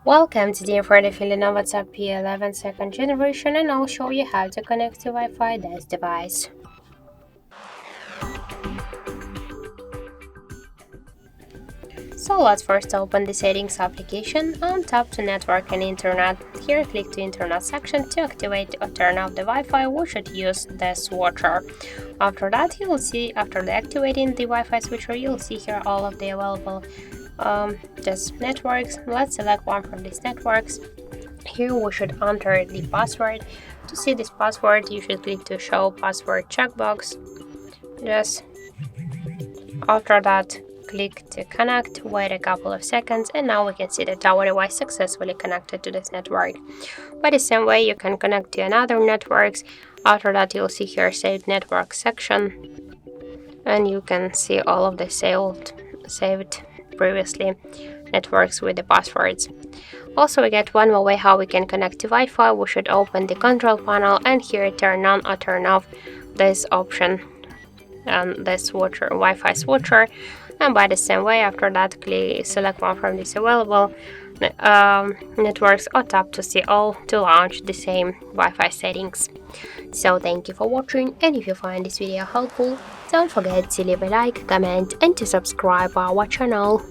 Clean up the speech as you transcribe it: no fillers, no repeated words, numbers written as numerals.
Welcome to the affordable Lenovo Tab P11 second generation, and I'll show you how to connect to Wi-Fi this device. So let's first open the settings application and tap to network and internet. Here click to internet section to activate or turn off the Wi-Fi. We should use the switcher. After that, you will see after activating the Wi-Fi switcher, you'll see here all of the available just networks. Let's select one from these networks. Here we should enter the password. To see this password, you should click to show password checkbox. Just after that, click to connect, wait a couple of seconds, and now we can see that our device successfully connected to this network. By the same way, you can connect to another networks. After that, you'll see here saved network section, and you can see all of the saved previously networks with the passwords. Also, we get one more way how we can connect to Wi-Fi. We should open the control panel and here turn on or turn off this option and this switcher, Wi-Fi switcher. And by the same way, after that, select one from these available networks or tap to see all to launch the same Wi-Fi settings. So thank you for watching, and if you find this video helpful, don't forget to leave a like, comment and to subscribe our channel.